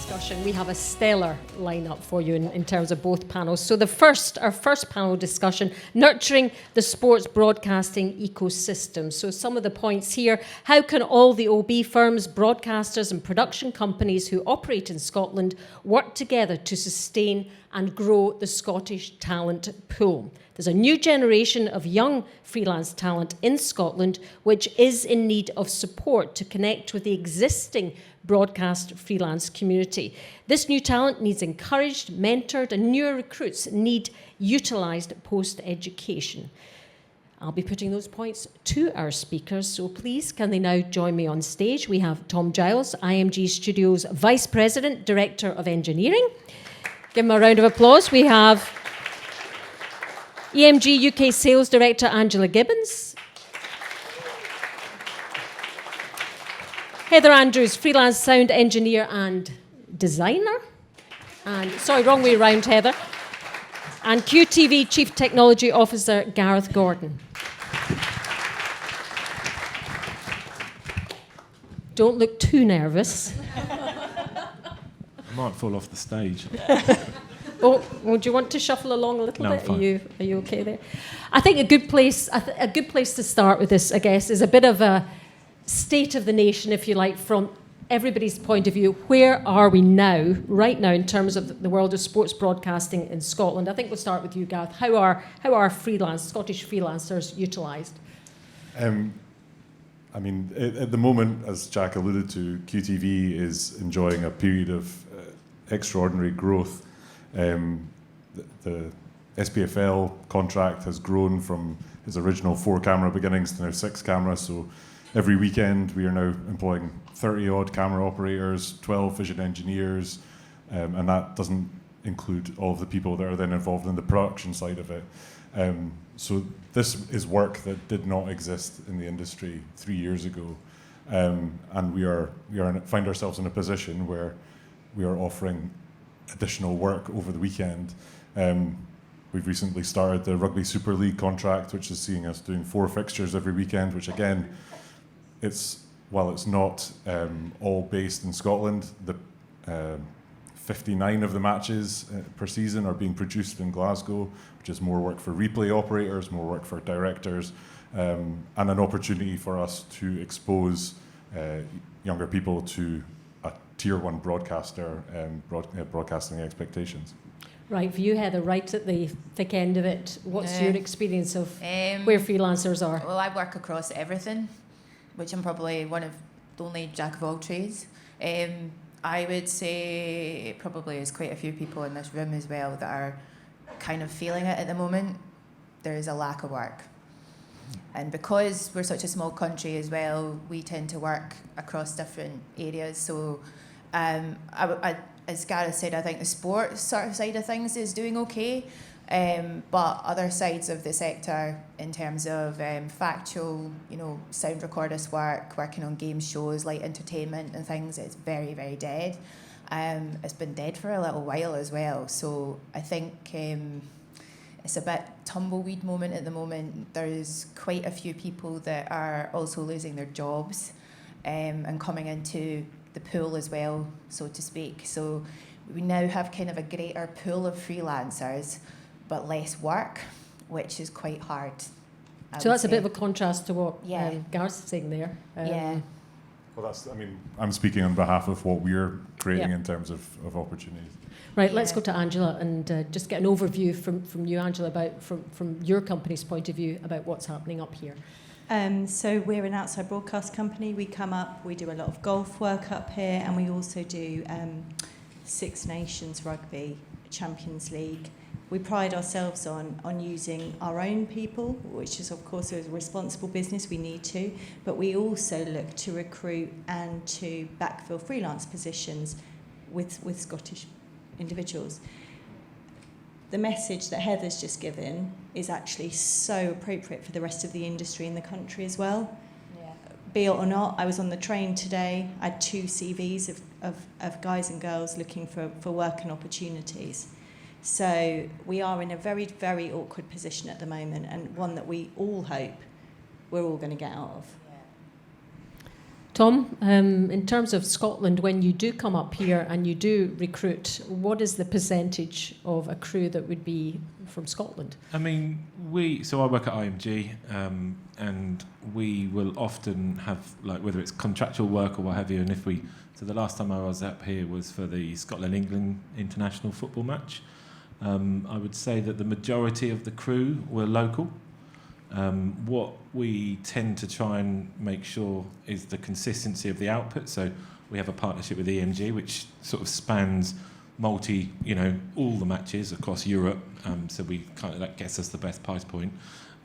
discussion. We have a stellar lineup for you in terms of both panels. So our first panel discussion, nurturing the sports broadcasting ecosystem. So some of the points here: how can all the OB firms, broadcasters and production companies who operate in Scotland work together to sustain and grow the Scottish talent pool? There's a new generation of young freelance talent in Scotland which is in need of support to connect with the existing broadcast freelance community. This new talent needs encouraged, mentored, and newer recruits need utilised post-education. I'll be putting those points to our speakers, so please can they now join me on stage. We have Tom Giles, IMG Studios Vice President, Director of Engineering. Give him a round of applause. We have EMG UK Sales Director Angela Gibbons. Heather Andrews, freelance sound engineer and designer. And sorry, wrong way around, Heather. And QTV Chief Technology Officer Gareth Gordon. Don't look too nervous. I might fall off the stage. Well, do you want to shuffle along a little bit? Fine. Are you okay there? I think a good place to start with this, I guess, is a bit of a state of the nation, if you like, from everybody's point of view. Where are we now, right now, in terms of the world of sports broadcasting in Scotland? I think we'll start with you, Gareth. How are Scottish freelancers utilised? I mean, at the moment, as Jack alluded to, QTV is enjoying a period of extraordinary growth. The SPFL contract has grown from his original 4-camera beginnings to now 6 cameras. So every weekend we are now employing 30-odd camera operators, 12 vision engineers, and that doesn't include all of the people that are then involved in the production side of it. So this is work that did not exist in the industry 3 years ago, and we find ourselves in a position where we are offering additional work over the weekend. We've recently started the Rugby Super League contract, which is seeing us doing 4 fixtures every weekend, which again, while it's not all based in Scotland, the 59 of the matches per season are being produced in Glasgow, which is more work for replay operators, more work for directors, and an opportunity for us to expose younger people to a Tier 1 broadcaster broadcasting expectations. Right, for you, Heather, right at the thick end of it, what's your experience of where freelancers are? Well, I work across everything, which I'm probably one of the only jack of all trades. I would say probably there's quite a few people in this room as well that are kind of feeling it at the moment. There is a lack of work. And because we're such a small country as well, we tend to work across different areas. So as Gareth said, I think the sports sort of side of things is doing okay. But other sides of the sector, in terms of factual, sound recordist work, working on game shows, light entertainment and things, it's very, very dead. It's been dead for a little while as well. So I think it's a bit tumbleweed moment at the moment. There's quite a few people that are also losing their jobs and coming into the pool as well, so to speak. So we now have kind of a greater pool of freelancers, but less work, which is quite hard. So that's a bit of a contrast to what Gareth's saying there. Well, I'm speaking on behalf of what we're creating in terms of opportunities. Right, let's go to Angela and just get an overview from you, Angela, about from your company's point of view about what's happening up here. So we're an outside broadcast company. We come up, we do a lot of golf work up here, and we also do Six Nations Rugby, Champions League. We pride ourselves on using our own people, which is, of course, a responsible business. We need to. But we also look to recruit and to backfill freelance positions with Scottish individuals. The message that Heather's just given is actually so appropriate for the rest of the industry in the country as well. Yeah. Be it or not, I was on the train today. I had 2 CVs of guys and girls looking for work and opportunities. So we are in a very, very awkward position at the moment, and one that we all hope we're all going to get out of. Tom, in terms of Scotland, when you do come up here and you do recruit, what is the percentage of a crew that would be from Scotland? I mean, I work at IMG, and we will often have, like, whether it's contractual work or what have you, and so the last time I was up here was for the Scotland-England international football match. I would say that the majority of the crew were local. What we tend to try and make sure is the consistency of the output. So we have a partnership with EMG, which sort of spans all the matches across Europe. So we kind of, that gets us the best price point.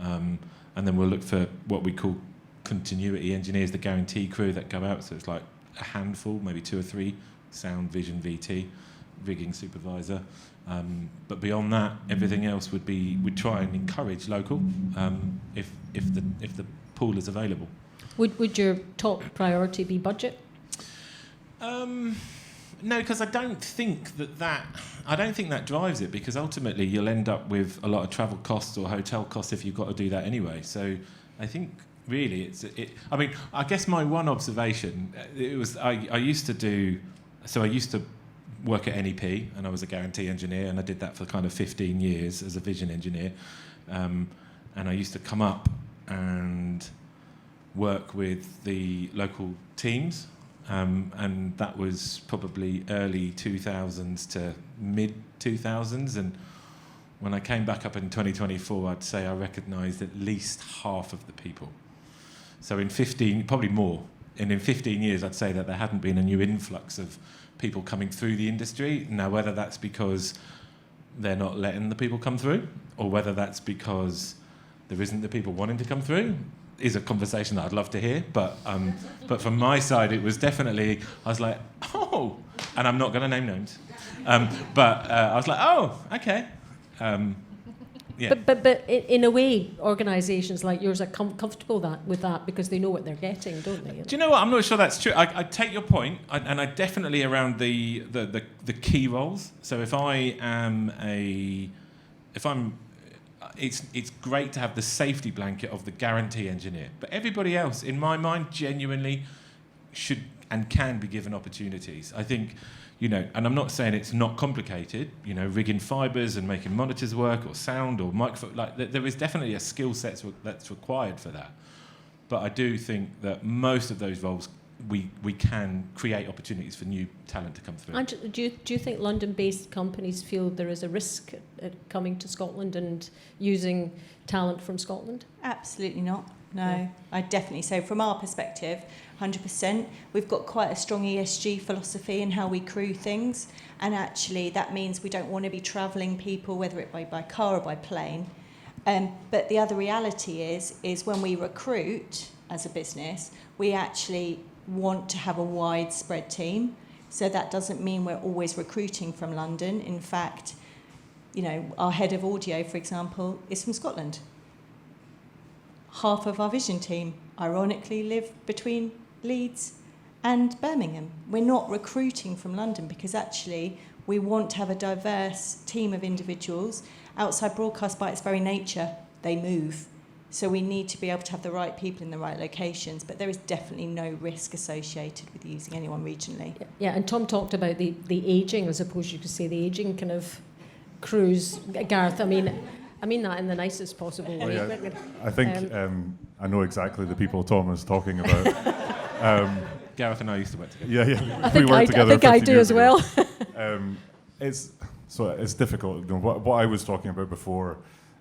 And then we'll look for what we call continuity engineers, the guarantee crew that go out. So it's like a handful, maybe 2 or 3, sound, vision, VT, rigging supervisor. But beyond that, everything else we'd try and encourage local if the pool is available. Would your top priority be budget? No, because I don't think that drives it, because ultimately you'll end up with a lot of travel costs or hotel costs if you've got to do that anyway. So I think really I guess my one observation, I used to work at NEP, and I was a guarantee engineer, and I did that for kind of 15 years as a vision engineer. And I used to come up and work with the local teams, and that was probably early 2000s to mid 2000s. And when I came back up in 2024, I'd say I recognised at least half of the people. So in 15, probably more, and in 15 years, I'd say that there hadn't been a new influx of people coming through the industry. Now, whether that's because they're not letting the people come through, or whether that's because there isn't the people wanting to come through, is a conversation that I'd love to hear. But from my side, it was definitely, I was like, oh, and I'm not going to name names, but I was like, oh, okay. Yeah. But in a way, organisations like yours are comfortable with that because they know what they're getting, don't they? Do you know what? I'm not sure that's true. I take your point, and I definitely around the key roles. So it's great to have the safety blanket of the guarantee engineer, but everybody else, in my mind, genuinely should and can be given opportunities. I think, and I'm not saying it's not complicated, rigging fibres and making monitors work, or sound or microphone, there is definitely a skill set that's required for that. But I do think that most of those roles, we can create opportunities for new talent to come through. And do you think London-based companies feel there is a risk at coming to Scotland and using talent from Scotland? Absolutely not. No, Yeah. I'd definitely say from our perspective, 100%. We've got quite a strong ESG philosophy in how we crew things, and actually that means we don't want to be travelling people, whether it be by car or by plane. But the other reality is when we recruit as a business, we actually want to have a widespread team. So that doesn't mean we're always recruiting from London. In fact, our head of audio, for example, is from Scotland. Half of our vision team, ironically, live between Leeds and Birmingham. We're not recruiting from London because actually we want to have a diverse team of individuals. Outside broadcast, by its very nature, they move. So we need to be able to have the right people in the right locations, but there is definitely no risk associated with using anyone regionally. Yeah, and Tom talked about the ageing, I suppose you could say, the ageing kind of crews. Gareth, I mean that in the nicest possible way. Oh, yeah. I think I know exactly the people Tom is talking about. Gareth and I used to work together. Yeah. I think I do 15 as well. It's difficult. What I was talking about before,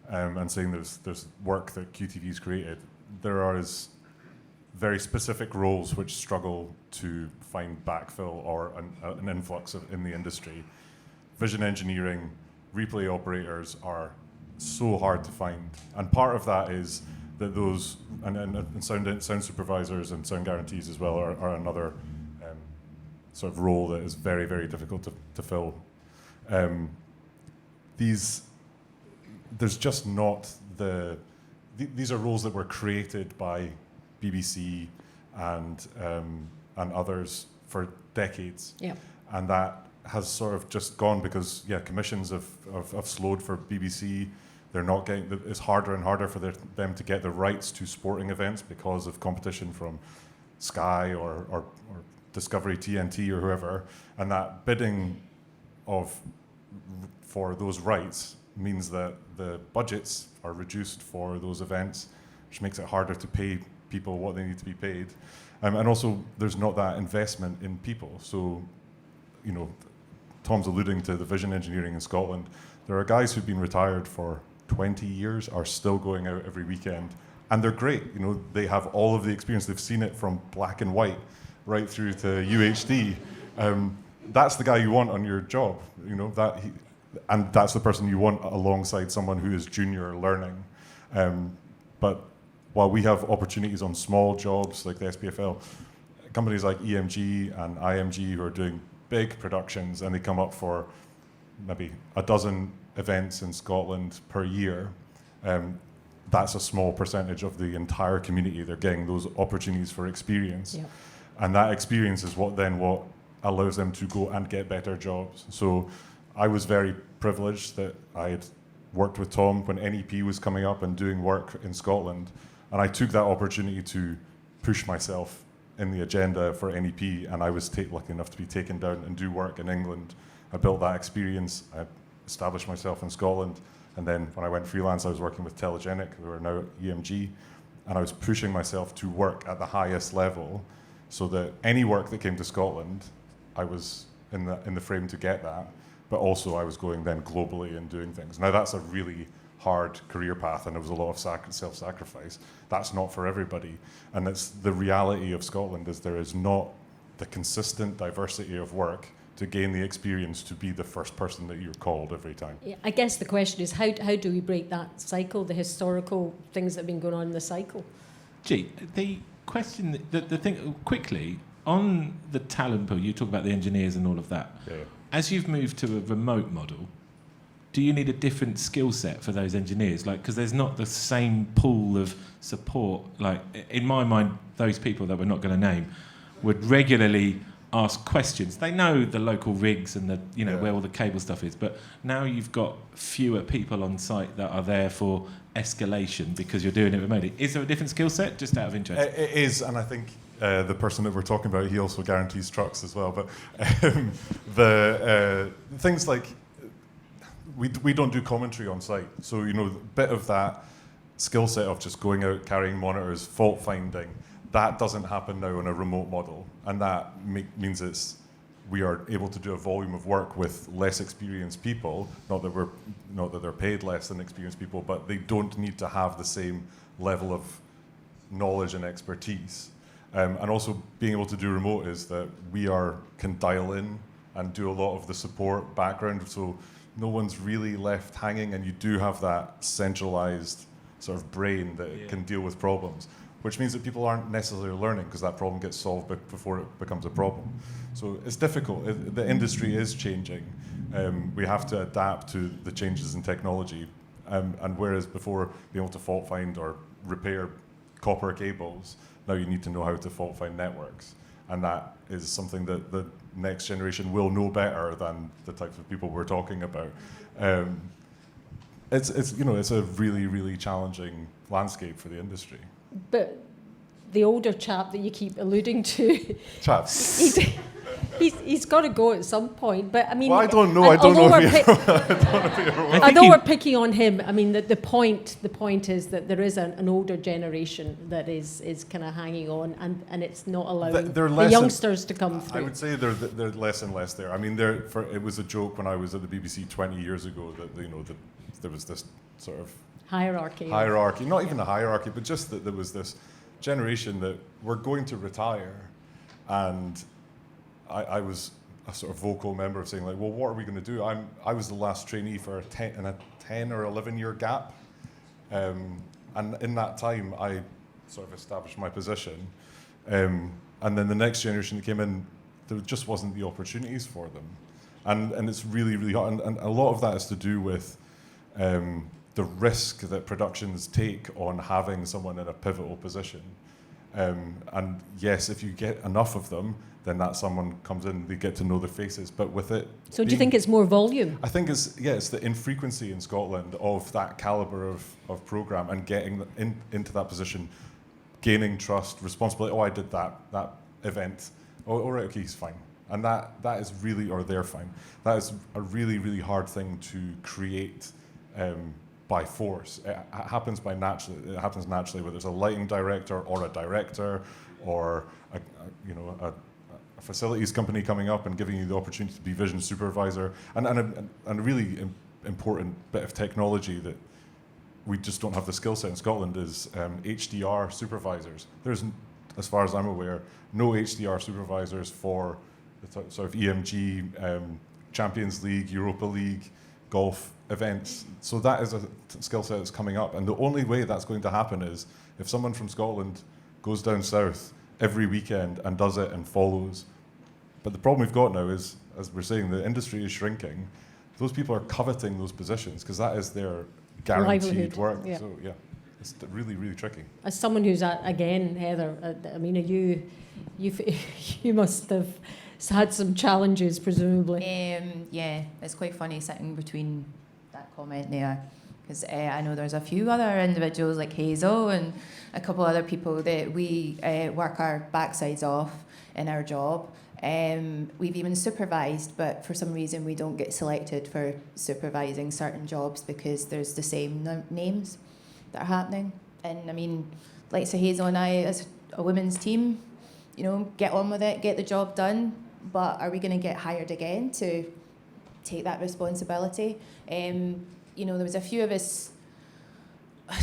and saying there's work that QTV's created, there is very specific roles which struggle to find backfill or an influx in the industry. Vision engineering, replay operators are so hard to find, and part of that is that those and sound supervisors and sound guarantees as well are another sort of role that is very, very difficult to fill. There's just not these are roles that were created by BBC and others for decades. Yeah. And that has sort of just gone because commissions have slowed for BBC. They're not getting. It's harder and harder for them to get the rights to sporting events because of competition from Sky or Discovery TNT or whoever, and that bidding for those rights means that the budgets are reduced for those events, which makes it harder to pay people what they need to be paid. And also, there's not that investment in people. So, Tom's alluding to the vision engineering in Scotland. There are guys who've been retired for 20 years, are still going out every weekend, and they're great. They have all of the experience. They've seen it from black and white right through to UHD. That's the guy you want on your job, and that's the person you want alongside someone who is junior learning. But while we have opportunities on small jobs like the SPFL, companies like EMG and IMG who are doing big productions, and they come up for maybe a dozen events in Scotland per year, that's a small percentage of the entire community. They're getting those opportunities for experience. Yep. And that experience is what allows them to go and get better jobs. So I was very privileged that I had worked with Tom when NEP was coming up and doing work in Scotland. And I took that opportunity to push myself in the agenda for NEP, and I was lucky enough to be taken down and do work in England. I built that experience, I established myself in Scotland, and then when I went freelance, I was working with Telegenic, who are now at EMG, and I was pushing myself to work at the highest level so that any work that came to Scotland, I was in the frame to get that, but also I was going then globally and doing things. Now that's a really hard career path, and there was a lot of self-sacrifice. That's not for everybody, and it's the reality of Scotland is there is not the consistent diversity of work to gain the experience to be the first person that you're called every time. Yeah, I guess the question is how do we break that cycle, the historical things that have been going on in the cycle? Gee, the question, the thing, quickly, on the talent pool, you talk about the engineers and all of that. Yeah. As you've moved to a remote model, do you need a different skill set for those engineers? Because there's not the same pool of support. In my mind, those people that we're not going to name would regularly ask questions. They know the local rigs and where all the cable stuff is, but now you've got fewer people on site that are there for escalation because you're doing it remotely. Is there a different skill set, just out of interest? It is, and I think the person that we're talking about, he also guarantees trucks as well. But the things like we don't do commentary on site, so a bit of that skill set of just going out, carrying monitors, fault finding, that doesn't happen now on a remote model, and that means we are able to do a volume of work with less experienced people. Not that they're paid less than experienced people, but they don't need to have the same level of knowledge and expertise. And also being able to do remote is that we can dial in and do a lot of the support background, so no one's really left hanging, and you do have that centralized sort of brain that can deal with problems, which means that people aren't necessarily learning because that problem gets solved before it becomes a problem. So it's difficult. The industry is changing. We have to adapt to the changes in technology. And whereas before being able to fault find or repair copper cables, now you need to know how to fault find networks. And that is something that the next generation will know better than the types of people we're talking about. It's a really, really challenging landscape for the industry. But the older chap that you keep alluding to, chaps, he's got to go at some point. But I mean, well, I don't know. Although we're picking on him, I mean, the point is that there is an older generation that is kind of hanging on, and it's not allowing the youngsters to come through. I would say they're less and less there. I mean, it was a joke when I was at the BBC 20 years ago that there was this sort of hierarchy, not even a hierarchy, but just that there was this generation that were going to retire, and I was a sort of vocal member of saying, like, well, what are we going to do? I was the last trainee for a 10 or 11 year gap, and in that time I sort of established my position, and then the next generation that came in, there just wasn't the opportunities for them, and it's really, really hard, and a lot of that is to do with the risk that productions take on having someone in a pivotal position. And yes, if you get enough of them, then that someone comes in, they get to know their faces. But with it... So do you think it's more volume? I think it's the infrequency in Scotland of that calibre of programme and getting into that position, gaining trust, responsibility. Oh, I did that event. Oh, all right, okay, he's fine. And that is really, or they're fine. That is a really, really hard thing to create by force. It happens It happens naturally, whether there's a lighting director or a director or a facilities company coming up and giving you the opportunity to be vision supervisor, and a really important bit of technology that we just don't have the skill set in Scotland is HDR supervisors. There's, as far as I'm aware, no HDR supervisors for the sort of EMG, Champions League, Europa League, golf events. So that is a skill set that's coming up, and the only way that's going to happen is if someone from Scotland goes down south every weekend and does it and follows. But the problem we've got now is, as we're saying, the industry is shrinking. Those people are coveting those positions because that is their guaranteed work. Yeah. So yeah, it's really, really tricky. As someone who's again, Heather, I mean, you must have had some challenges, presumably. Yeah, it's quite funny sitting between that comment there, because I know there's a few other individuals like Hazel and a couple other people that we work our backsides off in our job. We've even supervised, but for some reason we don't get selected for supervising certain jobs because there's the same names that are happening. And I mean, like so Hazel and I, as a women's team, get on with it, get the job done, but are we going to get hired again to take that responsibility? There was a few of us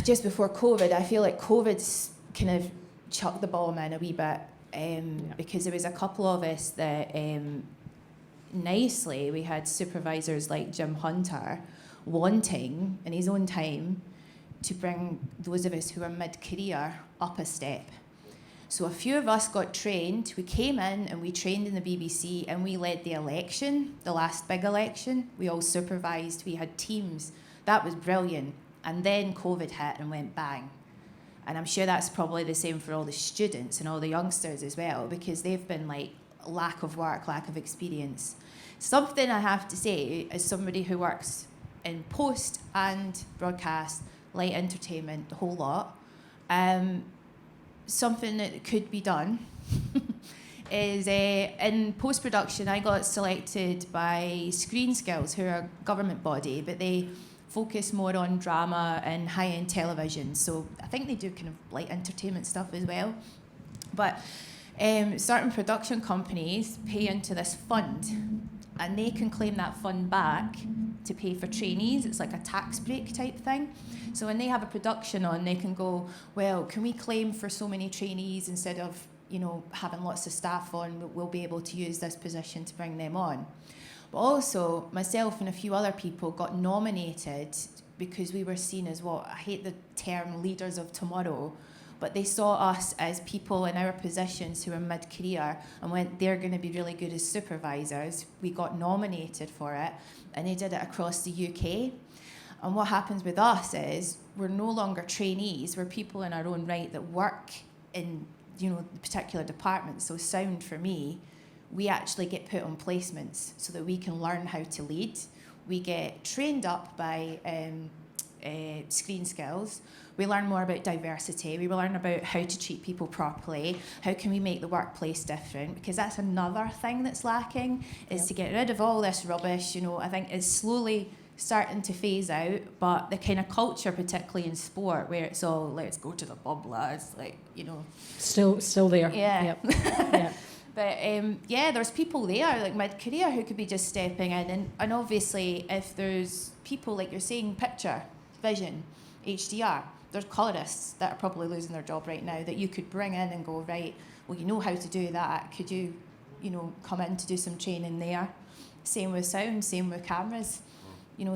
just before COVID. I feel like COVID's kind of chucked the ball in a wee bit. Because there was a couple of us that nicely we had supervisors like Jim Hunter wanting in his own time to bring those of us who are mid-career up a step. So a few of us got trained. We came in and we trained in the BBC and we led the election, the last big election. We all supervised, we had teams. That was brilliant. And then COVID hit and went bang. And I'm sure that's probably the same for all the students and all the youngsters as well, because they've been like lack of work, lack of experience. Something I have to say, as somebody who works in post and broadcast, light entertainment, the whole lot, something that could be done is in post-production, I got selected by Screen Skills, who are a government body, but they focus more on drama and high-end television. So I think they do kind of light entertainment stuff as well. But certain production companies pay into this fund, and they can claim that fund back to pay for trainees. It's like a tax break type thing. So when they have a production on, they can go, well, can we claim for so many trainees instead of having lots of staff on? We'll be able to use this position to bring them on. But also, myself and a few other people got nominated because we were seen as I hate the term leaders of tomorrow, but they saw us as people in our positions who were mid-career and went, they're going to be really good as supervisors. We got nominated for it, and they did it across the UK. And what happens with us is we're no longer trainees. We're people in our own right that work in particular departments. So sound for me, we actually get put on placements so that we can learn how to lead. We get trained up by Screen Skills. We learn more about diversity. We learn about how to treat people properly. How can we make the workplace different? Because that's another thing that's lacking, is to get rid of all this rubbish. I think it's slowly starting to phase out, but the kind of culture, particularly in sport, where it's all, let's go to the pub, lads, Still there. Yeah. Yep. Yeah. But there's people there, like mid-career, who could be just stepping in. And obviously, if there's people, like you're saying, picture, vision, HDR, there's colourists that are probably losing their job right now that you could bring in and go, right, well, you know how to do that. Could you, come in to do some training there? Same with sound, same with cameras,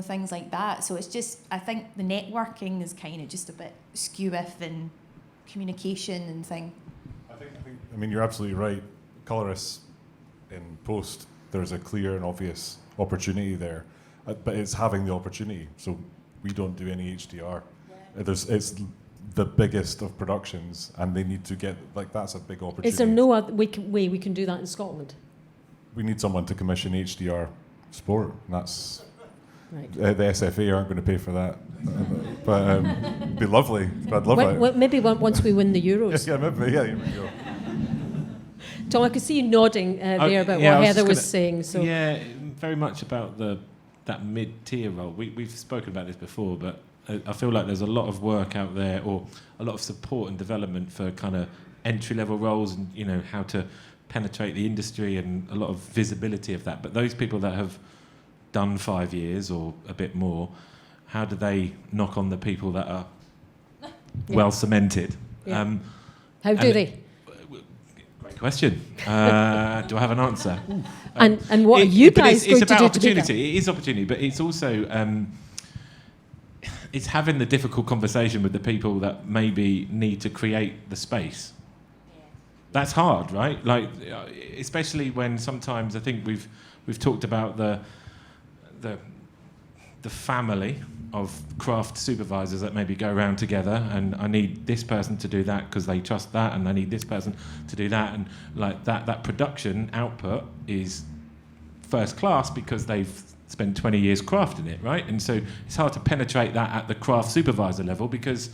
things like that. So it's just, I think the networking is kind of just a bit skew with and communication and thing. I mean, you're absolutely right. Colourists in post, there's a clear and obvious opportunity there, but it's having the opportunity. So we don't do any HDR. Yeah. It's the biggest of productions, and they need to get that's a big opportunity. Is there no other way we can do that in Scotland? We need someone to commission HDR sport, and that's right. The SFA aren't going to pay for that. but it'd be lovely. I'd love it. Maybe once we win the Euros. Yeah, maybe. Yeah, here we go. Tom, I could see you nodding there about what Heather was saying. So yeah, very much about that mid-tier role. We've spoken about this before, but I feel like there's a lot of work out there, or a lot of support and development for kind of entry-level roles, and how to penetrate the industry, and a lot of visibility of that. But those people that have done 5 years or a bit more, how do they knock on the people that are well cemented? Yeah. How do they? Great question. Do I have an answer? And what are you guys going to do? It's about opportunity. It is opportunity, but it's also it's having the difficult conversation with the people that maybe need to create the space. That's hard, right? Like, especially when sometimes I think we've talked about the family of craft supervisors that maybe go around together, and I need this person to do that because they trust that, and I need this person to do that, and like that production output is first class because they've spent 20 years crafting it, right? And so it's hard to penetrate that at the craft supervisor level, because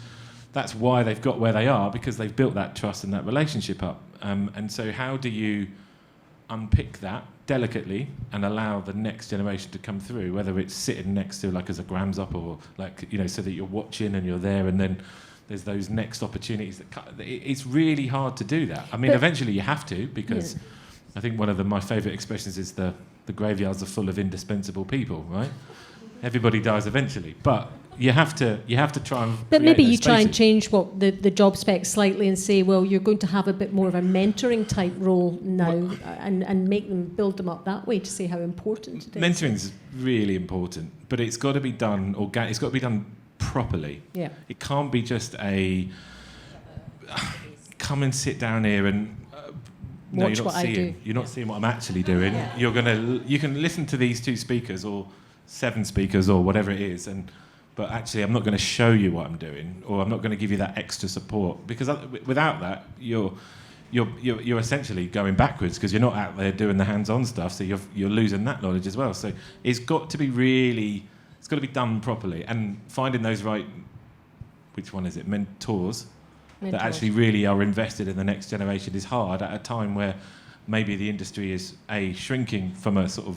that's why they've got where they are, because they've built that trust and that relationship up. And so how do you unpick that delicately and allow the next generation to come through, whether it's sitting next to, like, as a grams up, or like, so that you're watching and you're there, and then there's those next opportunities it's really hard to do that. I mean, eventually you have to, because I think one of my favourite expressions is the graveyards are full of indispensable people, right? Everybody dies eventually, but you have to try and. But maybe you try and change what the job spec slightly and say, well, you're going to have a bit more of a mentoring type role now, and make them, build them up that way to see how important it is. Mentoring is really important, but it's got to be done it's got to be done properly. Yeah. It can't be just a come and sit down here and. No, watch you're not what seeing. I do. You're not seeing what I'm actually doing. Yeah. You can listen to these 2 speakers or 7 speakers or whatever it is, but actually I'm not going to show you what I'm doing, or I'm not going to give you that extra support, because without that you're essentially going backwards, because you're not out there doing the hands-on stuff, so you're losing that knowledge as well. So it's got to be done properly, and finding those right, which one is it, mentors that actually really are invested in the next generation is hard at a time where maybe the industry is shrinking from a sort of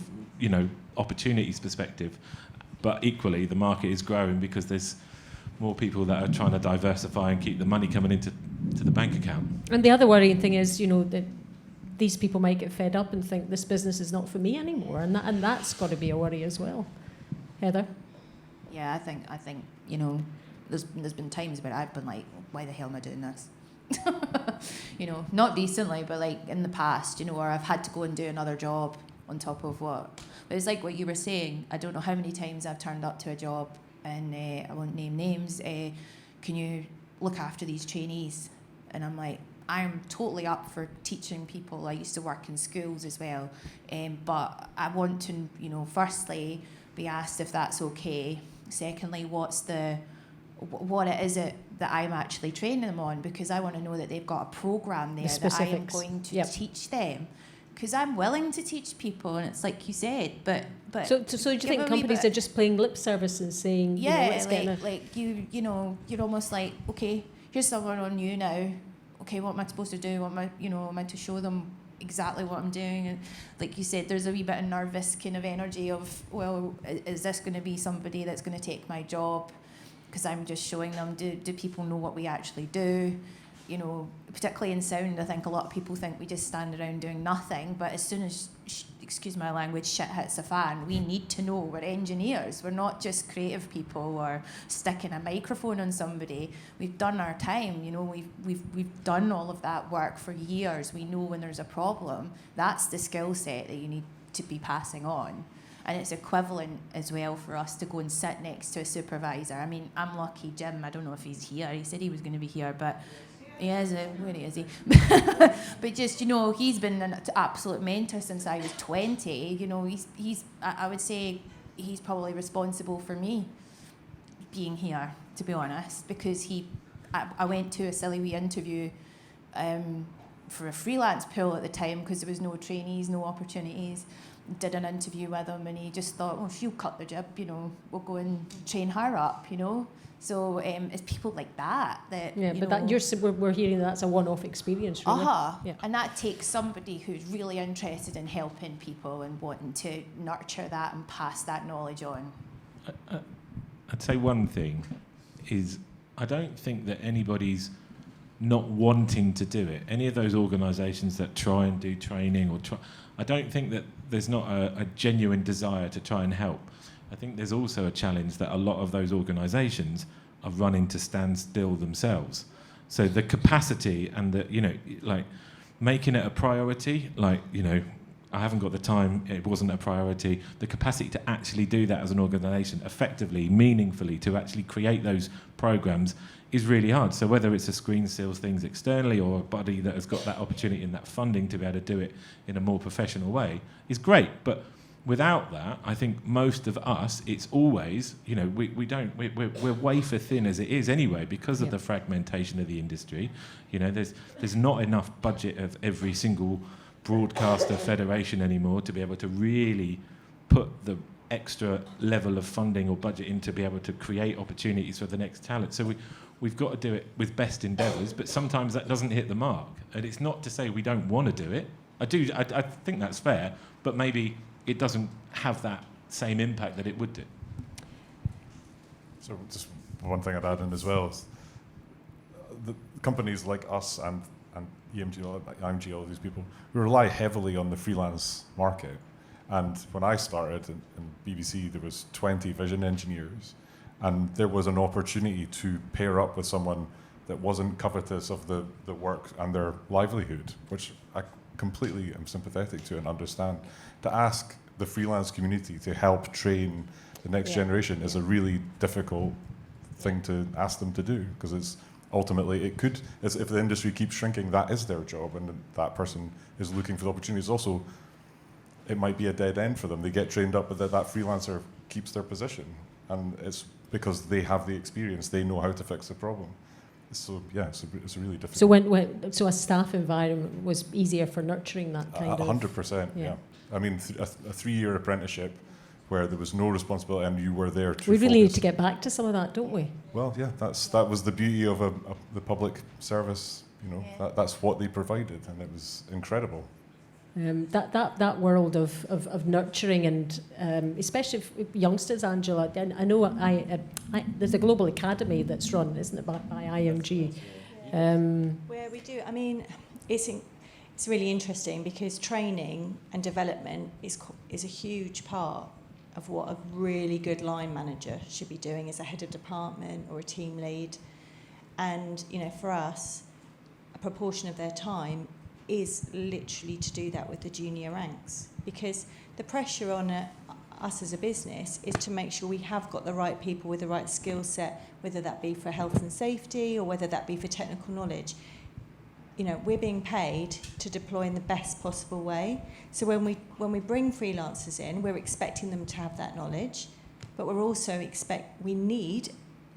opportunities perspective, but equally the market is growing because there's more people that are trying to diversify and keep the money coming into the bank account. And the other worrying thing is, that these people might get fed up and think this business is not for me anymore, and that's got to be a worry as well. Heather? Yeah, I think there's been times where I've been like, why the hell am I doing this? Not recently, but like in the past, or I've had to go and do another job on top of what. But it's like what you were saying. I don't know how many times I've turned up to a job, and I won't name names. Can you look after these trainees? And I'm like, I'm totally up for teaching people. I used to work in schools as well, but I want to, firstly, be asked if that's okay. Secondly, what it is that I'm actually training them on, because I want to know that they've got a programme there that I am going to teach them. Because I'm willing to teach people, and it's like you said, but so do you think companies are just playing lip service and saying, you're almost like, okay, here's someone on you now. Okay, what am I supposed to do? What am I to show them exactly what I'm doing? And like you said, there's a wee bit of nervous kind of energy of, well, is this going to be somebody that's going to take my job? Because I'm just showing them, do people know what we actually do? Particularly in sound, I think a lot of people think we just stand around doing nothing, but as soon as, excuse my language, shit hits the fan, we need to know we're engineers. We're not just creative people or sticking a microphone on somebody. We've done our time, we've done all of that work for years. We know when there's a problem. That's the skill set that you need to be passing on. And it's equivalent as well for us to go and sit next to a supervisor. I mean, I'm lucky Jim, I don't know if he's here. He said he was going to be here, but he is. Where is he? But just, he's been an absolute mentor since I was 20. I would say he's probably responsible for me being here, to be honest, because I went to a silly wee interview for a freelance pool at the time because there was no trainees, no opportunities. did an interview with him, and he just thought, well, if you cut the jib, you know, we'll go and train her up, you know. So it's people like that yeah, you but know, that we're hearing that's a one-off experience, really. Yeah. And that takes somebody who's really interested in helping people and wanting to nurture that and pass that knowledge on. I'd say one thing is I don't think that anybody's not wanting to do it. Any of those organisations that try and do training I don't think that there's not a genuine desire to try and help. I think there's also a challenge that a lot of those organisations are running to stand still themselves. So the capacity and the, you know, like making it a priority, like, you know, I haven't got the time, it wasn't a priority. The capacity to actually do that as an organisation effectively, meaningfully, to actually create those programmes is really hard. So whether it's a screen seals things externally or a body that has got that opportunity and that funding to be able to do it in a more professional way is great. But without that, I think most of us, it's always, you know, we're wafer thin as it is anyway because of the fragmentation of the industry. You know, there's not enough budget of every single broadcaster federation anymore to be able to really put the extra level of funding or budget in to be able to create opportunities for the next talent. So we've got to do it with best endeavours, but sometimes that doesn't hit the mark. And it's not to say we don't want to do it. I think that's fair, but maybe it doesn't have that same impact that it would do. So just one thing I'd add in as well is the companies like us and EMG, IMG, all these people, we rely heavily on the freelance market. And when I started in BBC, there was 20 vision engineers, and there was an opportunity to pair up with someone that wasn't covetous of the work and their livelihood, which I completely am sympathetic to and understand. To ask the freelance community to help train the next generation is a really difficult thing to ask them to do, because it's ultimately it could, as if the industry keeps shrinking, that is their job, and that person is looking for the opportunities. Also, it might be a dead end for them. They get trained up, but that freelancer keeps their position, and it's because they have the experience, they know how to fix the problem. So yeah, it's a really difficult. So a staff environment was easier for nurturing that kind of. 100%. Yeah. I mean, a 3-year apprenticeship where there was no responsibility and you were there to. We really need to get back to some of that, don't we? Well, yeah, that was the beauty of the public service. You know, that's what they provided, and it was incredible. That world of nurturing and especially youngsters, Angela. I know there's a global academy that's run, isn't it, by IMG? Where we do, I mean, it's really interesting because training and development is a huge part of what a really good line manager should be doing as a head of department or a team lead. And, you know, for us, a proportion of their time is literally to do that with the junior ranks, because the pressure on us as a business is to make sure we have got the right people with the right skill set, whether that be for health and safety or whether that be for technical knowledge. You know, we're being paid to deploy in the best possible way. So when we bring freelancers in, we're expecting them to have that knowledge, but we're also we need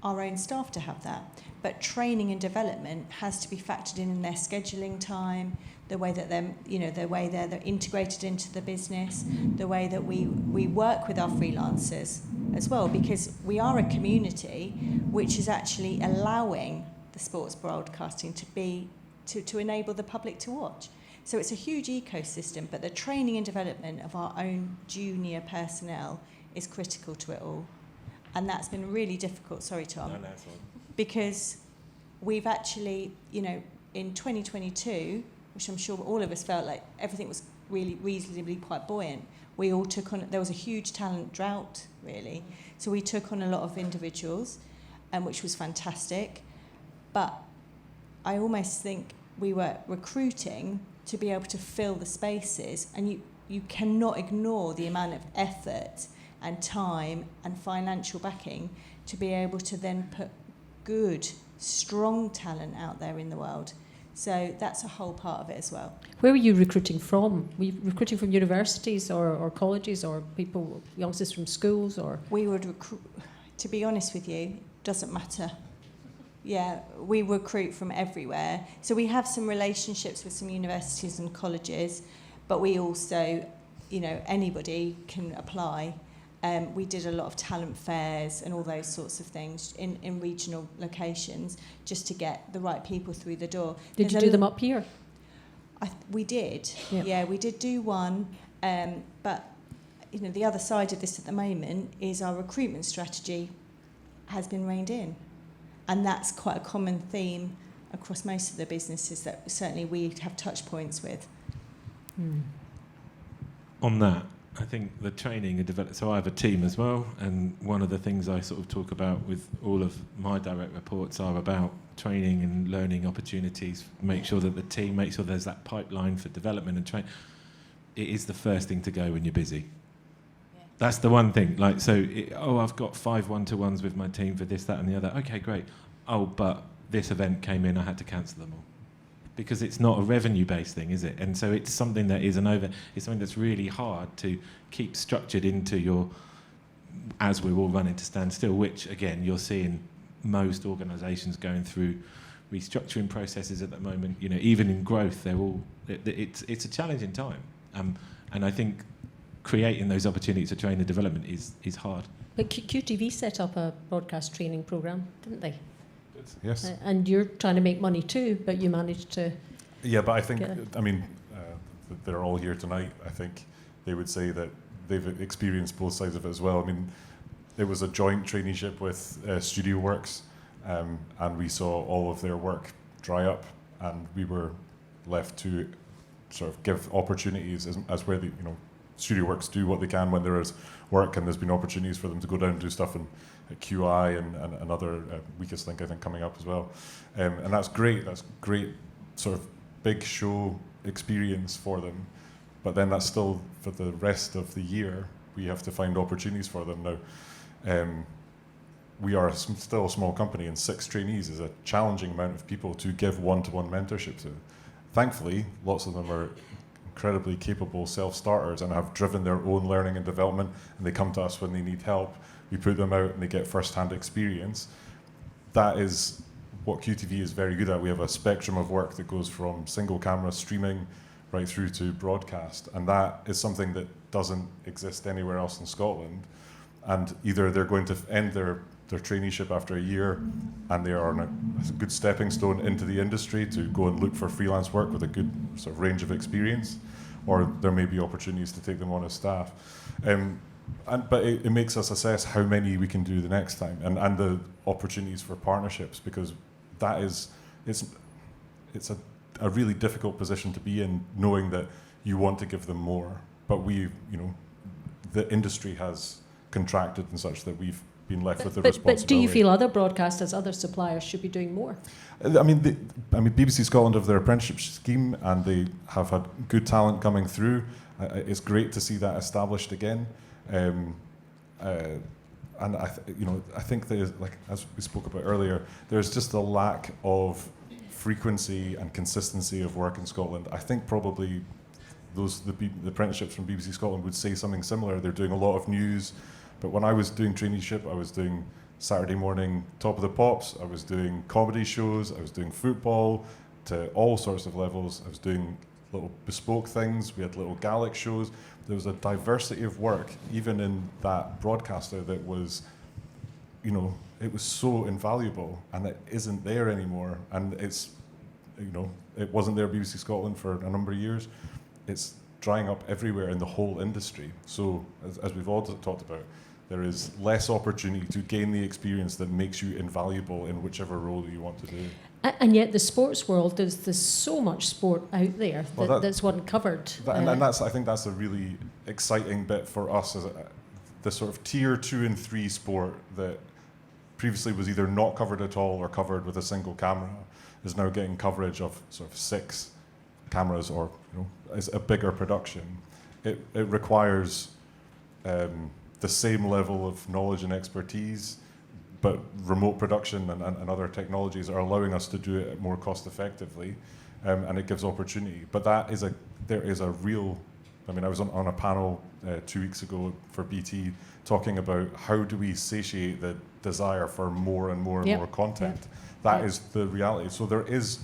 our own staff to have that. But training and development has to be factored in their scheduling time, the way that they're integrated into the business, the way that we work with our freelancers as well, because we are a community which is actually allowing the sports broadcasting to enable the public to watch. So it's a huge ecosystem, but the training and development of our own junior personnel is critical to it all. And that's been really difficult, sorry Tom, No, it's all. Because we've actually, you know, in 2022, which I'm sure all of us felt like everything was really reasonably quite buoyant, we all took on, there was a huge talent drought, really. So we took on a lot of individuals, which was fantastic. But I almost think we were recruiting to be able to fill the spaces, and you cannot ignore the amount of effort and time and financial backing to be able to then put good, strong talent out there in the world. So that's a whole part of it as well. Where were you recruiting from? Were you recruiting from universities or colleges or people, youngsters from schools? Or we would recruit, to be honest with you, doesn't matter. Yeah, we recruit from everywhere. So we have some relationships with some universities and colleges, but we also, anybody can apply. We did a lot of talent fairs and all those sorts of things in regional locations just to get the right people through the door. Did you do them up here? We did. Yeah. Yeah, we did do one. But the other side of this at the moment is our recruitment strategy has been reined in. And that's quite a common theme across most of the businesses that certainly we have touch points with. On that, I think the training and development, so I have a team as well, and one of the things I sort of talk about with all of my direct reports are about training and learning opportunities, make sure that the team, make sure there's that pipeline for development and training. It is the first thing to go when you're busy. Yeah. That's the one thing, I've got 5 one-to-ones with my team for this, that and the other. Okay, great. Oh, but this event came in, I had to cancel them all. Because it's not a revenue-based thing, is it? And so it's something that is it's something that's really hard to keep structured into your, as we're all running to stand still, which, again, you're seeing most organisations going through restructuring processes at the moment. Even in growth, it's a challenging time. And I think creating those opportunities for training and development is hard. But QTV set up a broadcast training programme, didn't they? Yes. And you're trying to make money too, but you managed to... Yeah, but I think, they're all here tonight. I think they would say that they've experienced both sides of it as well. I mean, it was a joint traineeship with Studio Works, and we saw all of their work dry up, and we were left to sort of give opportunities as where the Studio Works do what they can when there is work, and there's been opportunities for them to go down and do stuff in QI and another Weakest Link, I think, coming up as well. And that's great. That's great sort of big show experience for them. But then that's still, for the rest of the year, we have to find opportunities for them. Now, we are still a small company, and 6 trainees is a challenging amount of people to give one-to-one mentorship to. Thankfully, lots of them are incredibly capable self-starters and have driven their own learning and development, and they come to us when they need help. We put them out and they get first-hand experience. That is what QTV is very good at. We have a spectrum of work that goes from single camera streaming right through to broadcast, and that is something that doesn't exist anywhere else in Scotland. And either they're going to end their traineeship after a year, and they are on a good stepping stone into the industry to go and look for freelance work with a good sort of range of experience, or there may be opportunities to take them on as staff. But it makes us assess how many we can do the next time, and the opportunities for partnerships, because it's a really difficult position to be in, knowing that you want to give them more, but the industry has contracted and such that we've been left with the responsibility. But do you feel other broadcasters, other suppliers should be doing more? I mean, BBC Scotland have their apprenticeship scheme, and they have had good talent coming through. It's great to see that established again. And I think there's, as we spoke about earlier, there's just a lack of frequency and consistency of work in Scotland. I think probably the apprenticeships from BBC Scotland would say something similar. They're doing a lot of news, but when I was doing traineeship, I was doing Saturday morning Top of the Pops, I was doing comedy shows, I was doing football to all sorts of levels. I was doing little bespoke things. We had little Gaelic shows. There was a diversity of work, even in that broadcaster, that was, it was so invaluable, and it isn't there anymore. And it's, it wasn't there at BBC Scotland for a number of years. It's drying up everywhere in the whole industry. So, as we've all talked about, there is less opportunity to gain the experience that makes you invaluable in whichever role that you want to do. And yet the sports world, there's so much sport out there that's uncovered. I think that's a really exciting bit for us, as the sort of tier 2 and 3 sport that previously was either not covered at all or covered with a single camera is now getting coverage of sort of 6 cameras, or is a bigger production. It requires the same level of knowledge and expertise, but remote production and other technologies are allowing us to do it more cost effectively, and it gives opportunity. But there is a real, I was on a panel 2 weeks ago for BT talking about how do we satiate the desire for more and more and more content. That is the reality. So there is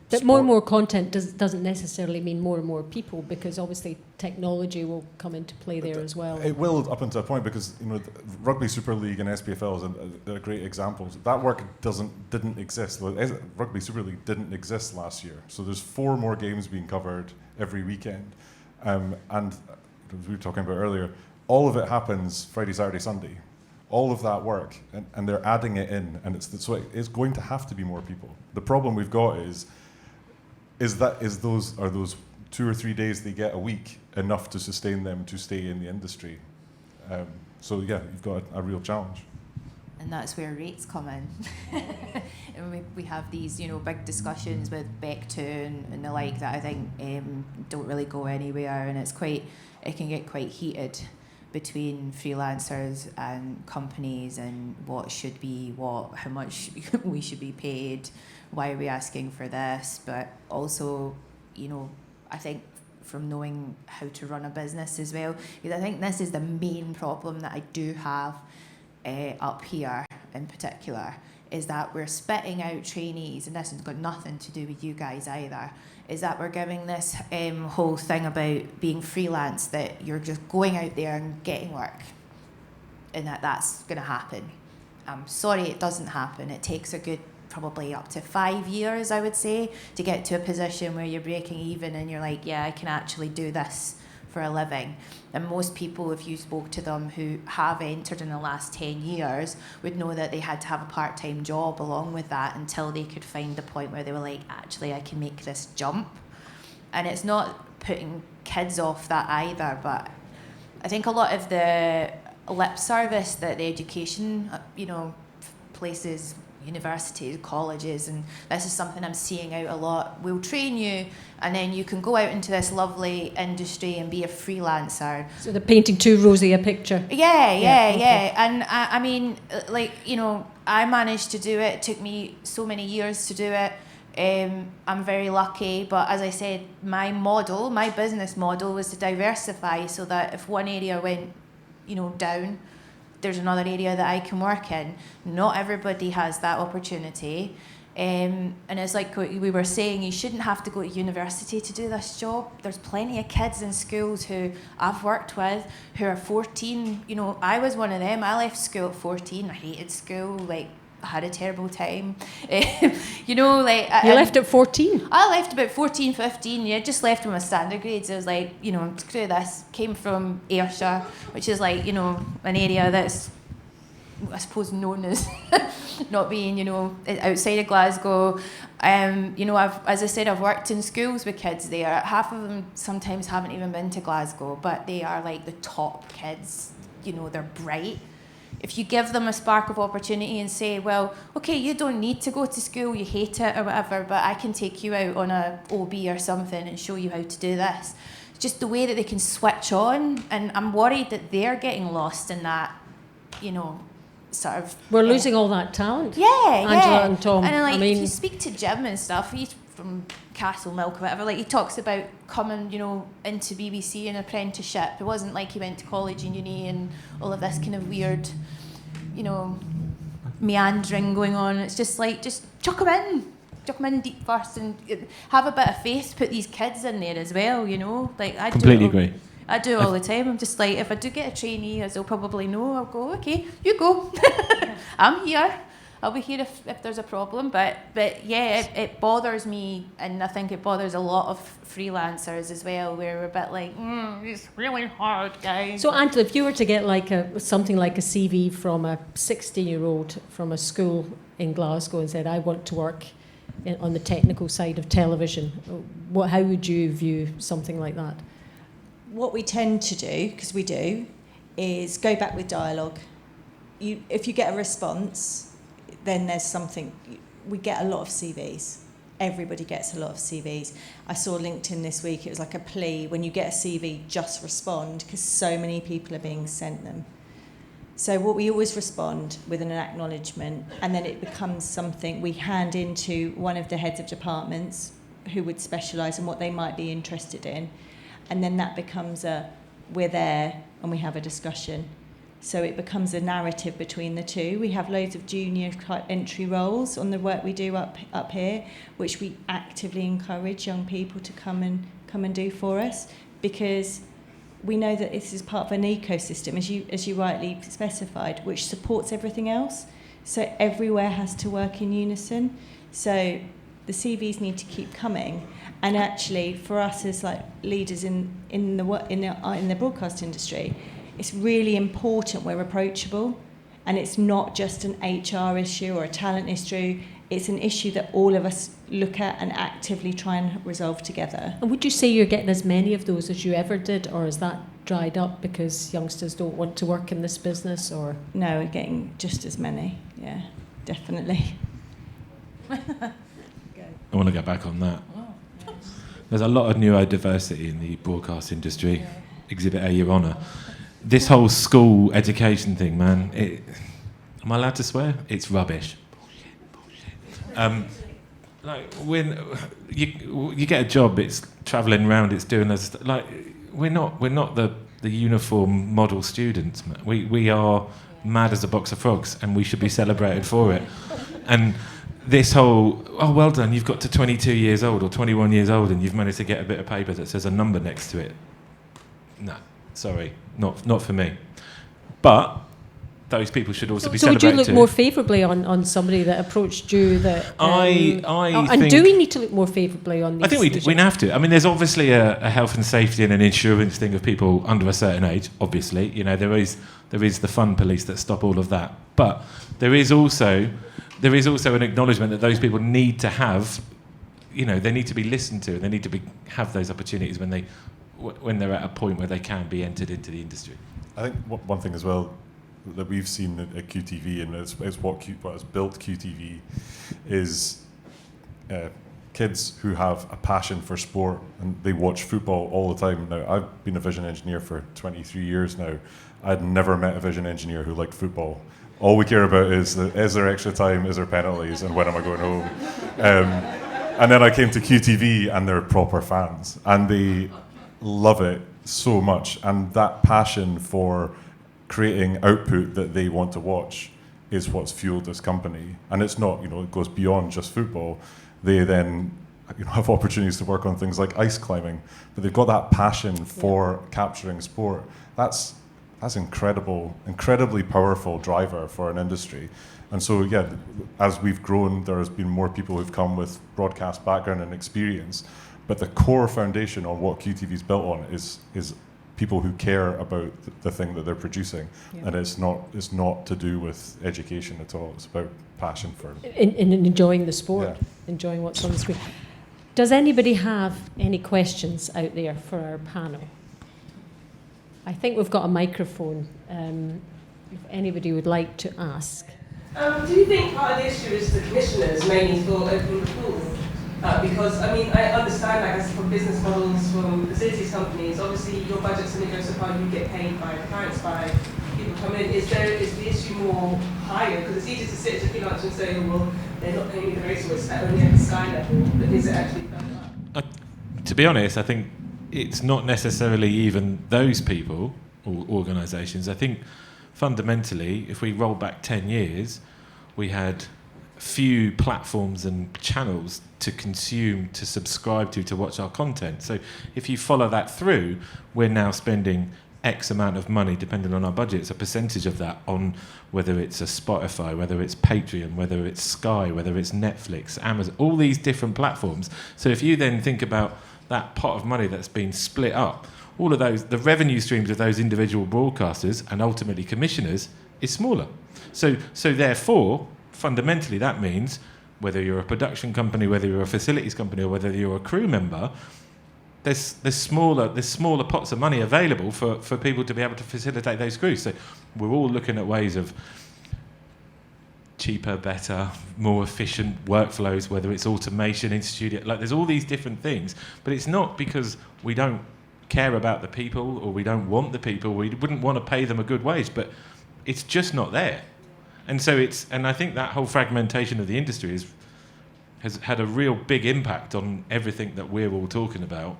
But more and more content doesn't necessarily mean more and more people, because obviously technology will come into play there as well. It will up until a point, because the Rugby Super League and SPFL are great examples. That work didn't exist. Rugby Super League didn't exist last year. So there's 4 more games being covered every weekend, and as we were talking about earlier, all of it happens Friday, Saturday, Sunday. All of that work, and they're adding it in, and so it's going to have to be more people. The problem we've got is those 2 or 3 days they get a week enough to sustain them to stay in the industry? So yeah, you've got a real challenge. And that's where rates come in. And we have these, big discussions with Beck2 and the like that I think don't really go anywhere, and it can get quite heated between freelancers and companies, and what should be what, how much we should be paid, why are we asking for this? But also, I think from knowing how to run a business as well, because I think this is the main problem that I do have up here in particular, is that we're spitting out trainees, and this has got nothing to do with you guys either, is that we're giving this whole thing about being freelance, that you're just going out there and getting work, and that's going to happen. I'm sorry, it doesn't happen. It takes a good probably up to 5 years, I would say, to get to a position where you're breaking even and you're like, yeah, I can actually do this for a living. And most people, if you spoke to them who have entered in the last 10 years, would know that they had to have a part-time job along with that until they could find the point where they were like, actually, I can make this jump. And it's not putting kids off that either, but I think a lot of the lip service that the education, places, universities, colleges, and this is something I'm seeing out a lot. We'll train you, and then you can go out into this lovely industry and be a freelancer. So they're painting too rosy a picture. Yeah. Okay. And I mean, I managed to do it. It took me so many years to do it. I'm very lucky, but as I said, my business model was to diversify, so that if one area went, down, there's another area that I can work in. Not everybody has that opportunity. And it's like we were saying, you shouldn't have to go to university to do this job. There's plenty of kids in schools who I've worked with who are 14. I was one of them. I left school at 14. I hated school. I had a terrible time. You left at 14? I left about 14, 15. Yeah, just left with my standard grades. I was like, screw this. Came from Ayrshire, which is an area that's, I suppose, known as not being, outside of Glasgow. As I said, I've worked in schools with kids there. Half of them sometimes haven't even been to Glasgow, but they are the top kids. They're bright. If you give them a spark of opportunity and say, well, okay, you don't need to go to school, you hate it or whatever, but I can take you out on a OB or something and show you how to do this. It's just the way that they can switch on, and I'm worried that they're getting lost in that, sort of... We're losing all that talent. Yeah. Angela and Tom. And if you speak to Jim and stuff, he's from Castle Milk or whatever, he talks about coming, into BBC and apprenticeship. It wasn't like he went to college and uni and all of this kind of weird, meandering going on. It's just chuck them in deep first, and have a bit of faith, put these kids in there as well, I completely agree. I do all the time. I'm just if I do get a trainee, as they'll probably know, I'll go, okay, you go. I'm here. I'll be here if there's a problem. But yeah, it bothers me, and I think it bothers a lot of freelancers as well, where we're a bit it's really hard, guys. So Angela, if you were to get something like a CV from a 16-year-old from a school in Glasgow and said, I want to work on the technical side of television, how would you view something like that? What we tend to do, because we do, is go back with dialogue. If you get a response, then there's something. We get a lot of CVs. Everybody gets a lot of CVs. I saw LinkedIn this week, it was like a plea, when you get a CV, just respond, because so many people are being sent them. So what we always respond with an acknowledgement, and then it becomes something we hand into one of the heads of departments who would specialise in what they might be interested in. And then that becomes we're there and we have a discussion. So it becomes a narrative between the two. We have loads of junior entry roles on the work we do up here, which we actively encourage young people to come and do for us, because we know that this is part of an ecosystem, as you rightly specified, which supports everything else. So everywhere has to work in unison. So the CVs need to keep coming. And actually, for us as like leaders in the broadcast industry, it's really important we're approachable, and it's not just an HR issue or a talent issue. It's an issue that all of us look at and actively try and resolve together. And would you say you're getting as many of those as you ever did, or is that dried up because youngsters don't want to work in this business? Or no, we're getting just as many. Yeah, definitely. I want to go back on that. There's a lot of neurodiversity in the broadcast industry. Yeah. Exhibit A, Your Honour. This whole school education thing, man, am I allowed to swear? It's rubbish. Bullshit. Like, when you get a job, it's travelling around, it's doing this. Like, we're not the uniform model students. Man. We are mad as a box of frogs, and we should be celebrated for it. And this whole, oh, well done, you've got to 22 years old or 21 years old and you've managed to get a bit of paper that says a number next to it. No, sorry, not for me. But those people should also be celebrated. So would you look more favourably on somebody that approached you? That I and think, do we need to look more favourably on these? I think we have to. I mean, there's obviously a health and safety and an insurance thing of people under a certain age. Obviously, you know, there is the fun police that stop all of that. But there is also an acknowledgement that those people need to have, you know, they need to be listened to, and they need to have those opportunities when they're at a point where they can be entered into the industry. I think one thing as well that we've seen at QTV, and it's what has built QTV, is kids who have a passion for sport and they watch football all the time. Now, I've been a vision engineer for 23 years now. I'd never met a vision engineer who liked football. All we care about is there extra time, is there penalties, and when am I going home? And then I came to QTV, and they're proper fans, and they love it so much. And that passion for creating output that they want to watch is what's fueled this company. And it's not, you know, it goes beyond just football. They then, you know, have opportunities to work on things like ice climbing, but they've got that passion for capturing sport. That's incredibly powerful driver for an industry. And so, yeah, as we've grown, there has been more people who've come with broadcast background and experience. But the core foundation on what QTV's built on is people who care about the thing that they're producing. Yeah. And it's not to do with education at all. It's about passion for in enjoying the sport, enjoying what's on the screen. Does anybody have any questions out there for our panel? I think we've got a microphone, if anybody would like to ask. Do you think part of the issue is the commissioners mainly for opening the pool? Because, I mean, I understand, I guess, from business models, from facilities companies, obviously your budgets only go so far, you get paid by clients, by people coming in. Is the issue more higher? Because it's easy to sit as a freelancer and say, oh, well, they're not paying me the rate, so it's only at the sky level, but is it actually going up? To be honest, I think it's not necessarily even those people or organisations. I think fundamentally, if we roll back 10 years, we had few platforms and channels to consume, to subscribe to watch our content. So if you follow that through, we're now spending X amount of money, depending on our budgets, a percentage of that on whether it's a Spotify, whether it's Patreon, whether it's Sky, whether it's Netflix, Amazon, all these different platforms. So if you then think about that pot of money that's been split up, all of those, the revenue streams of those individual broadcasters and ultimately commissioners is smaller. So therefore, fundamentally, that means whether you're a production company, whether you're a facilities company, or whether you're a crew member, there's smaller pots of money available for people to be able to facilitate those crews. So we're all looking at ways of cheaper, better, more efficient workflows, whether it's automation in studio. Like, there's all these different things, but it's not because we don't care about the people or we don't want the people. We wouldn't want to pay them a good wage, but it's just not there. And so I think that whole fragmentation of the industry has had a real big impact on everything that we're all talking about.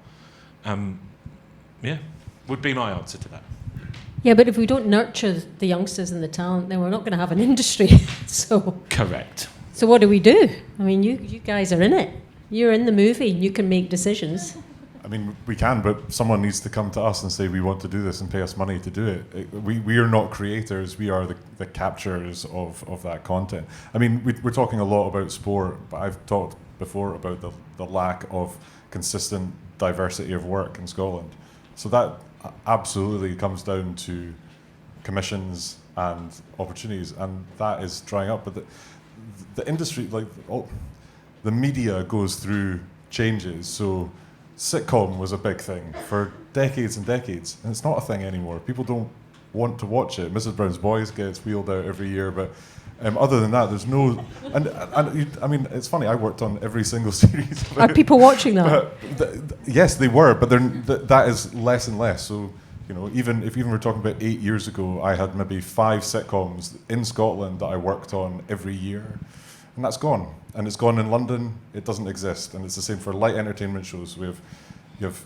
Would be my answer to that. Yeah, but if we don't nurture the youngsters and the talent, then we're not going to have an industry. So Correct. So what do we do? I mean, you guys are in it. You're in the movie. You can make decisions. I mean, we can, but someone needs to come to us and say, we want to do this and pay us money to do it. We are not creators. We are the capturers of that content. I mean, we're talking a lot about sport, but I've talked before about the lack of consistent diversity of work in Scotland. So that absolutely comes down to commissions and opportunities, and that is drying up. But the industry, like the media goes through changes. So sitcom was a big thing for decades and decades, and it's not a thing anymore. People don't want to watch it. Mrs. Brown's Boys gets wheeled out every year, but other than that, there's no. And I mean, it's funny. I worked on every single series. Are people watching that? Yes, they were, but that is less and less. So, you know, even we're talking about 8 years ago, I had maybe 5 sitcoms in Scotland that I worked on every year, and that's gone. And it's gone in London. It doesn't exist, and it's the same for light entertainment shows. You have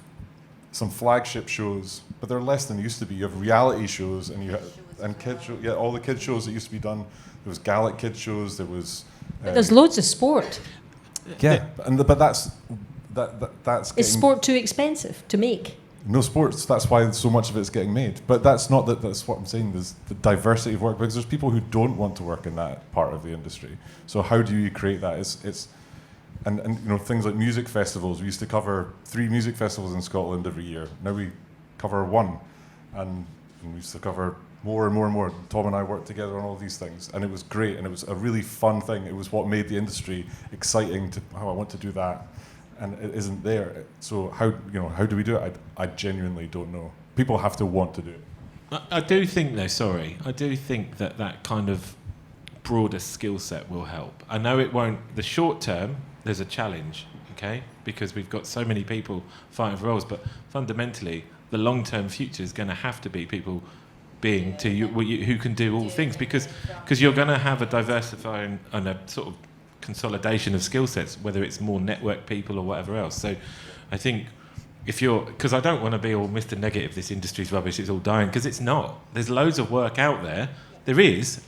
some flagship shows, but they're less than they used to be. You have reality shows, and kids shows. Yeah, all the kids shows that used to be done. There was Gaelic kids shows. There was. But there's loads of sport. Yeah, but that's. Is sport too expensive to make? No sports. That's why so much of it's getting made. But that's not that. That's what I'm saying. There's the diversity of work, because there's people who don't want to work in that part of the industry. So how do you create that? And you know, things like music festivals. We used to cover 3 music festivals in Scotland every year. Now we cover 1, and we used to cover more and more and more. Tom and I worked together on all these things, and it was great, and it was a really fun thing. It was what made the industry exciting. I want to do that. And it isn't there. So how do we do it? I genuinely don't know. People have to want to do it. I do think that kind of broader skill set will help. I know it won't. The short term, there's a challenge, okay, because we've got so many people fighting for roles. But fundamentally, the long-term future is going to have to be people being who can do all things, because you're going to have a diversifying and a sort of consolidation of skill sets, whether it's more network people or whatever else. So I think because I don't want to be all Mr. Negative, this industry's rubbish, it's all dying, because it's not. There's loads of work out there. There is,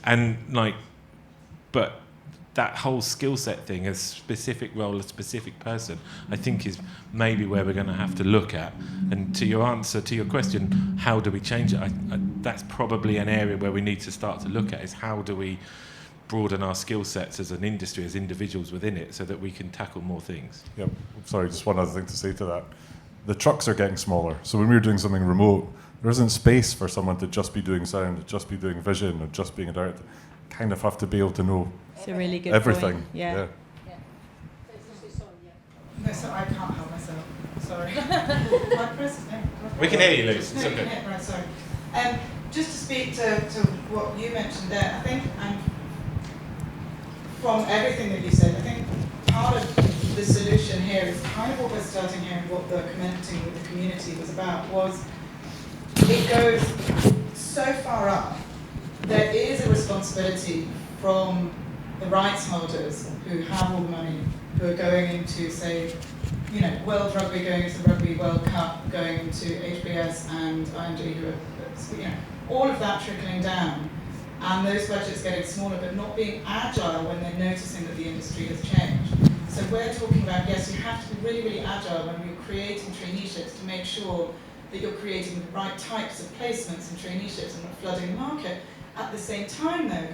but that whole skill set thing, a specific role, a specific person, I think is maybe where we're going to have to look at. And to your answer to your question, how do we change it? That's probably an area where we need to start to look at, is how do we broaden our skill sets as an industry, as individuals within it, so that we can tackle more things. Yep. Sorry, just one other thing to say to that. The trucks are getting smaller. So when we were doing something remote, there isn't space for someone to just be doing sound, just be doing vision, or just being a director. Kind of have to be able to know It's a really good everything. point. Yeah. No, so I can't help myself. Sorry. We can hear you, Luce. It's okay. Right, sorry. Just to speak to what you mentioned there, I think, from everything that you said, I think part of the solution here is kind of what we're starting here, and what the connecting with the community was about, was it goes so far up. There is a responsibility from the rights holders who have all the money, who are going into, say, you know, World Rugby, going into the Rugby World Cup, going into HBS and IMG, who are, you know, all of that trickling down. And those budgets getting smaller, but not being agile when they're noticing that the industry has changed. So we're talking about, yes, you have to be really, really agile when you're creating traineeships to make sure that you're creating the right types of placements and traineeships and not flooding the market. At the same time, though,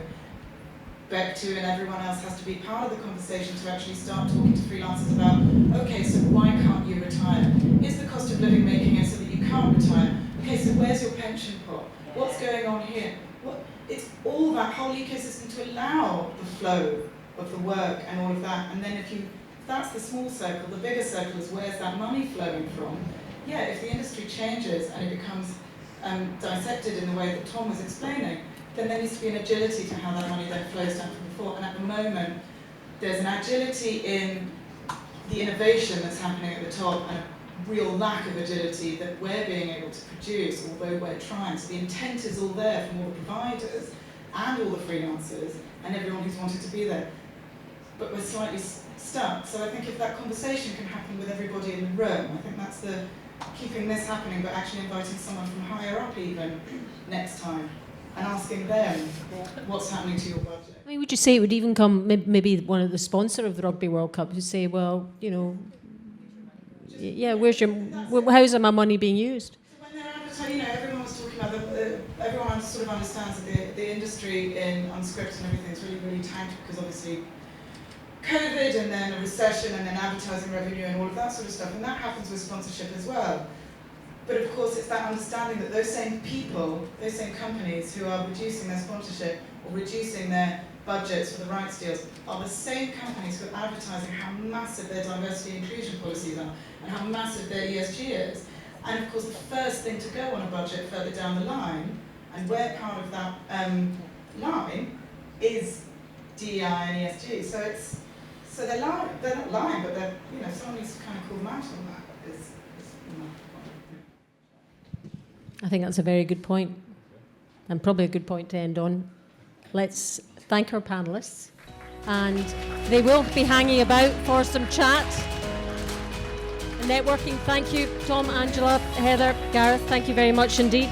Beck2 and everyone else has to be part of the conversation to actually start talking to freelancers about, okay, so why can't you retire? Is the cost of living making it so that you can't retire? Okay, so where's your pension pot? What's going on here? It's all that whole ecosystem to allow the flow of the work and all of that. And then if that's the small circle, the bigger circle is where's that money flowing from? Yeah, if the industry changes and it becomes dissected in the way that Tom was explaining, then there needs to be an agility to how that money then flows down from before. And at the moment, there's an agility in the innovation that's happening at the top, and a real lack of agility that we're being able to produce, although we're trying. So the intent is all there from all the providers and all the freelancers and everyone who's wanted to be there. But we're slightly stuck. So I think if that conversation can happen with everybody in the room, I think that's the keeping this happening, but actually inviting someone from higher up even next time and asking them what's happening to your budget. I mean, would you say it would even come, maybe one of the sponsor of the Rugby World Cup, who say, well, you know, yeah, how's my money being used? So when they're advertising, you know, everyone was talking about everyone sort of understands that the industry in unscripted and everything is really, really tanked because obviously COVID and then a recession and then advertising revenue and all of that sort of stuff, and that happens with sponsorship as well. But of course, it's that understanding that those same people, those same companies who are reducing their sponsorship or reducing their budgets for the rights deals are the same companies who are advertising how massive their diversity and inclusion policies are and how massive their ESG is. And of course, the first thing to go on a budget further down the line, and we're part of that line, is DEI and ESG. So they're not lying, but they're, you know, someone needs to kind of call them out on that. I think that's a very good point, and probably a good point to end on. Let's thank our panellists, and they will be hanging about for some chat and networking. Thank you, Tom, Angela, Heather, Gareth, thank you very much indeed.